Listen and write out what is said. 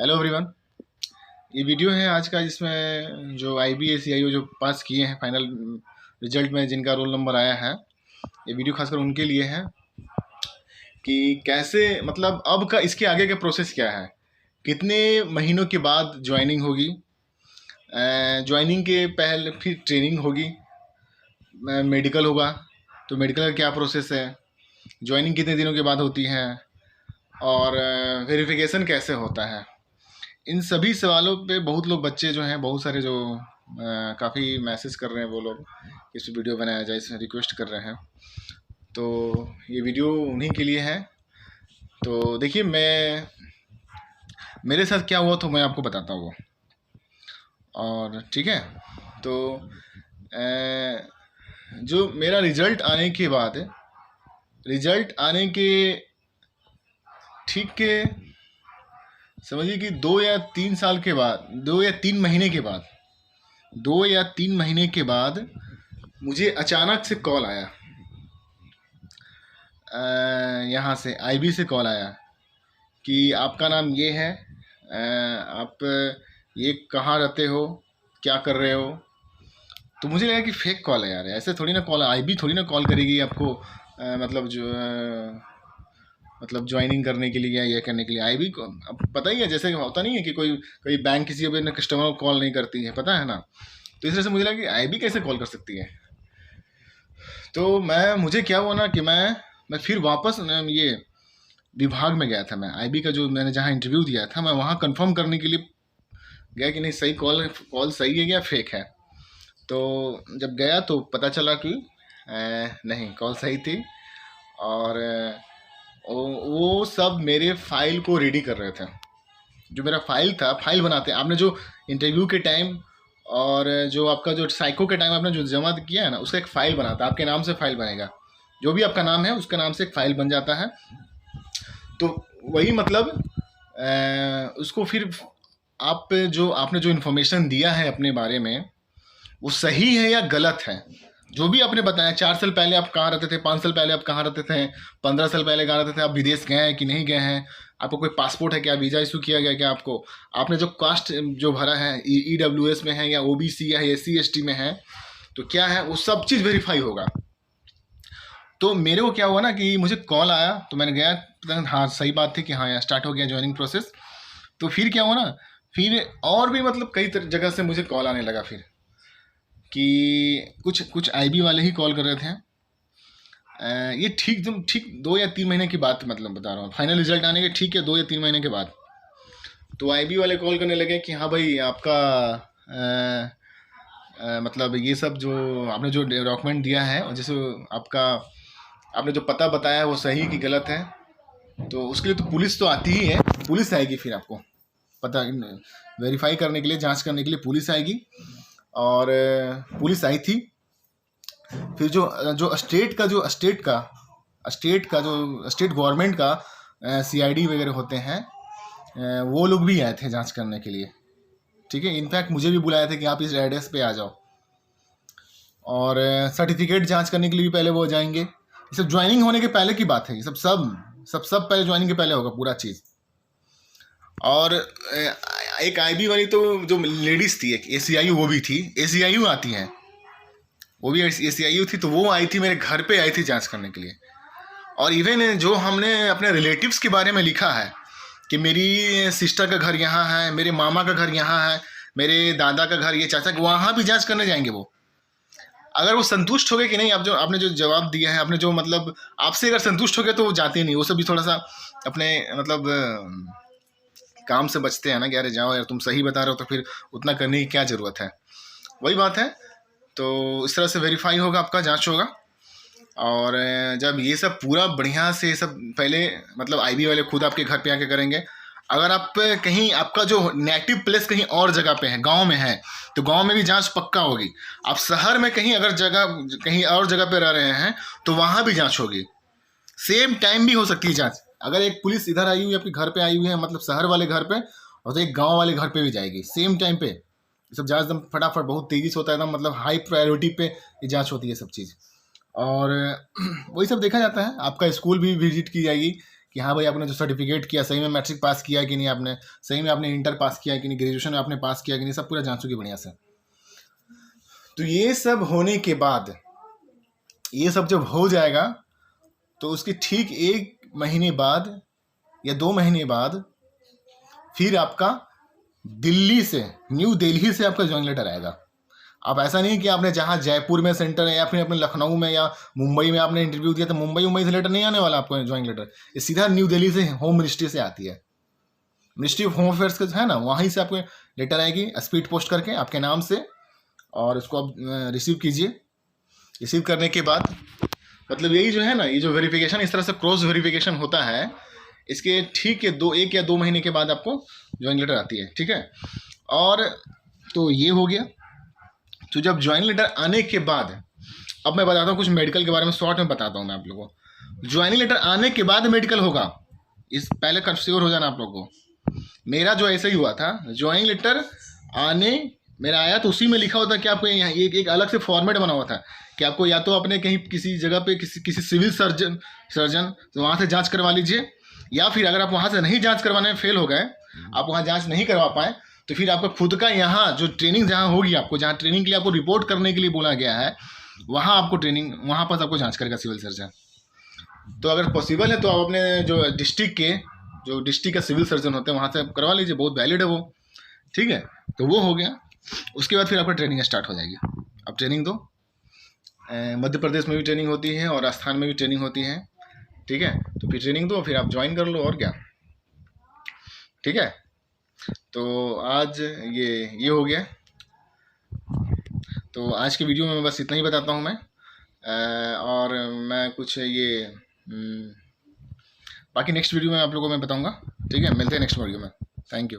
Hello everyone. ये video है आज का, जिसमें जो IB CIO जो पास किए हैं फाइनल रिजल्ट में, जिनका रोल नंबर आया है, ये वीडियो खासकर उनके लिए है कि कैसे मतलब अब का इसके आगे का प्रोसेस क्या है, कितने महीनों के बाद ज्वाइनिंग होगी, ज्वाइनिंग के पहले फिर ट्रेनिंग होगी, मेडिकल होगा तो मेडिकल का क्या प्रोसेस है, ज्वाइनिंग कितने दिनों के बाद होती है, और वेरिफिकेशन कैसे होता है। इन सभी सवालों पे बहुत लोग, बच्चे जो हैं, बहुत सारे जो काफ़ी मैसेज कर रहे हैं, वो लोग इस वीडियो बनाया जाए इसमें रिक्वेस्ट कर रहे हैं। तो ये वीडियो उन्हीं के लिए है। तो देखिए, मेरे साथ क्या हुआ तो मैं आपको बताता हूँ। और ठीक है, तो जो मेरा रिजल्ट आने के बाद, रिजल्ट आने के ठीक के समझिए कि 2 या 3 साल के बाद, 2 या 3 महीने के बाद, 2 या 3 महीने के बाद मुझे अचानक से कॉल आया, यहाँ से IB से कॉल आया कि आपका नाम ये है, आप ये कहाँ रहते हो, क्या कर रहे हो। तो मुझे लगा कि फेक कॉल है यार, ऐसे थोड़ी ना कॉल, IB थोड़ी ना कॉल करेगी आपको, मतलब जो मतलब ज्वाइनिंग करने के लिए या ये करने के लिए। IB को अब पता ही है, जैसे होता नहीं है कि कोई बैंक किसी अपने कस्टमर को कॉल नहीं करती है, पता है ना। तो इस तरह से मुझे लगा कि IB कैसे कॉल कर सकती है। तो मुझे क्या हुआ ना कि मैं फिर वापस ये विभाग में गया था। मैं IB का जो मैंने जहाँ इंटरव्यू दिया था, मैं वहाँ कंफर्म करने के लिए गया कि नहीं सही कॉल सही है या फेक है। तो जब गया तो पता चला कि नहीं, कॉल सही थी। और वो सब मेरे फाइल को रेडी कर रहे थे। जो मेरा फाइल था, फाइल बनाते आपने जो इंटरव्यू के टाइम और जो आपका जो साइको के टाइम आपने जो जमा किया है ना, उसका एक फ़ाइल बनाता है, आपके नाम से फाइल बनेगा। जो भी आपका नाम है उसका नाम से एक फ़ाइल बन जाता है। तो वही मतलब उसको फिर आपने जो इन्फॉर्मेशन दिया है अपने बारे में, वो सही है या गलत है। जो भी आपने बताया, 4 साल पहले आप कहाँ रहते थे, 5 साल पहले आप कहाँ रहते थे, 15 साल पहले कहाँ रहते थे, आप विदेश गए हैं कि नहीं गए हैं, आपको कोई पासपोर्ट है क्या, वीज़ा इशू किया गया क्या आपको, आपने जो कास्ट जो भरा है EWS में है या OBC या SC ST में है, तो क्या है, वो सब चीज़ वेरीफाई होगा। तो मेरे को क्या हुआ ना कि मुझे कॉल आया, तो मैंने गया, हाँ सही बात थी कि हाँ यार स्टार्ट हो गया ज्वाइनिंग प्रोसेस। तो फिर क्या हुआ ना, फिर और भी मतलब कई जगह से मुझे कॉल आने लगा फिर, कि कुछ IB वाले ही कॉल कर रहे थे। ये ठीक 2 या 3 महीने की बात मतलब बता रहा हूँ, फाइनल रिजल्ट आने के ठीक है 2 या 3 महीने के बाद। तो IB वाले कॉल करने लगे कि हाँ भाई, आपका मतलब ये सब जो आपने जो डॉक्यूमेंट दिया है, और जैसे आपने जो पता बताया है वो सही कि गलत है। तो उसके लिए तो पुलिस तो आती ही है, पुलिस आएगी फिर आपको पता वेरीफाई करने के लिए, जांच करने के लिए पुलिस आएगी। और पुलिस आई थी। फिर जो स्टेट गवर्नमेंट का CID वगैरह होते हैं, वो लोग भी आए थे जांच करने के लिए। ठीक है, इनफैक्ट मुझे भी बुलाया था कि आप इस एड्रेस पे आ जाओ। और सर्टिफिकेट जांच करने के लिए भी पहले वो जाएंगे। ये सब ज्वाइनिंग होने के पहले की बात है, ये सब पहले ज्वाइनिंग के पहले होगा पूरा चीज़। और एक IB वाली तो जो लेडीज़ थी, एक ACIU वो भी थी, ACIU आती हैं, वो भी ACIU थी। तो वो आई थी, मेरे घर पे आई थी जांच करने के लिए। और इवन जो हमने अपने रिलेटिव्स के बारे में लिखा है कि मेरी सिस्टर का घर यहाँ है, मेरे मामा का घर यहाँ है, मेरे दादा का घर, ये चाचा, वहाँ भी जांच करने जाएंगे वो। अगर वो संतुष्ट हो गए कि नहीं, आप जो आपने जो जवाब दिया है, आपने जो मतलब आपसे अगर संतुष्ट हो गए तो वो जाते नहीं। वो सब भी थोड़ा सा अपने मतलब काम से बचते हैं ना कि अरे जाओ यार, तुम सही बता रहे हो तो फिर उतना करने की क्या ज़रूरत है। वही बात है। तो इस तरह से वेरीफाई होगा, आपका जांच होगा। और जब ये सब पूरा बढ़िया से सब पहले मतलब IB वाले खुद आपके घर पे आके करेंगे। अगर आप कहीं, आपका जो नेटिव प्लेस कहीं और जगह पे है, गांव में है, तो गांव में भी जांच पक्का होगी। आप शहर में कहीं अगर कहीं और जगह पे रह रहे हैं तो वहाँ भी जांच होगी। सेम टाइम भी हो सकती है जांच। अगर एक पुलिस इधर आई हुई है, आपके घर पे आई हुई है, मतलब शहर वाले घर पे, और तो एक गाँव वाले घर पे भी जाएगी सेम टाइम पे। ये सब जांच एकदम फटाफट, बहुत तेज़ी से होता है, एकदम मतलब हाई प्रायोरिटी पे ये जांच होती है सब चीज़। और वही सब देखा जाता है। आपका स्कूल भी विजिट की जाएगी कि हाँ भाई आपने जो सर्टिफिकेट किया सही में मैट्रिक पास किया कि नहीं, आपने सही में आपने इंटर पास किया कि नहीं, ग्रेजुएशन में आपने पास किया कि नहीं, सब पूरा जांचोगे बढ़िया से। तो ये सब होने के बाद, ये सब जब हो जाएगा तो उसके ठीक 1 महीने बाद या 2 महीने बाद फिर आपका दिल्ली से, न्यू दिल्ली से आपका ज्वाइन लेटर आएगा। अब ऐसा नहीं कि आपने जहाँ जयपुर में सेंटर है या फिर अपने लखनऊ में या मुंबई में आपने इंटरव्यू दिया तो मुंबई से लेटर नहीं आने वाला आपको ज्वाइन लेटर। ये सीधा न्यू दिल्ली से, होम मिनिस्ट्री से आती है, मिनिस्ट्री ऑफ होम अफेयर्स का है ना, वहीं से आपको लेटर आएगी स्पीड पोस्ट करके आपके नाम से, और उसको आप रिसीव कीजिए। रिसीव करने के बाद मतलब यही जो है ना, ये जो वेरिफिकेशन इस तरह से क्रॉस वेरिफिकेशन होता है, इसके ठीक है 1 या 2 महीने के बाद आपको ज्वाइन लेटर आती है, ठीक है। और तो ये हो गया। तो जब ज्वाइन लेटर आने के बाद, अब मैं बताता हूँ कुछ मेडिकल के बारे में, शॉर्ट में बताता हूँ मैं आप लोगों को। ज्वाइनिंग लेटर आने के बाद मेडिकल होगा, इस पहले कंफ्योर हो जाना आप लोगों को। मेरा जो ऐसा ही हुआ था, ज्वाइनिंग लेटर आने मेरा आया तो उसी में लिखा होता कि आपको यहाँ एक अलग से फॉर्मेट बना हुआ था कि आपको या तो अपने कहीं किसी जगह पे किसी सिविल सर्जन तो वहाँ से जांच करवा लीजिए, या फिर अगर आप वहाँ से नहीं जांच करवाने में फेल हो गए, आप वहाँ जांच नहीं करवा पाए, तो फिर आपका खुद का यहाँ जो ट्रेनिंग जहाँ होगी, आपको जहाँ ट्रेनिंग के लिए आपको रिपोर्ट करने के लिए बोला गया है, वहाँ आपको ट्रेनिंग, वहाँ पर आपको जांच करेगा सिविल सर्जन। तो अगर पॉसिबल है तो आप अपने जो डिस्ट्रिक्ट का सिविल सर्जन होते हैं वहाँ से करवा लीजिए, बहुत वैलिड है वो, ठीक है। तो वो हो गया। उसके बाद फिर आपका ट्रेनिंग स्टार्ट हो जाएगी। अब ट्रेनिंग दो, मध्य प्रदेश में भी ट्रेनिंग होती है और राजस्थान में भी ट्रेनिंग होती है, ठीक है। तो फिर ट्रेनिंग दो, फिर आप ज्वाइन कर लो, और क्या, ठीक है। तो आज ये हो गया। तो आज के वीडियो में बस इतना ही बताता हूँ मैं, और मैं कुछ बाकी नेक्स्ट वीडियो में आप लोगों को मैं बताऊँगा, ठीक है। मिलते हैं नेक्स्ट वीडियो में। Thank you.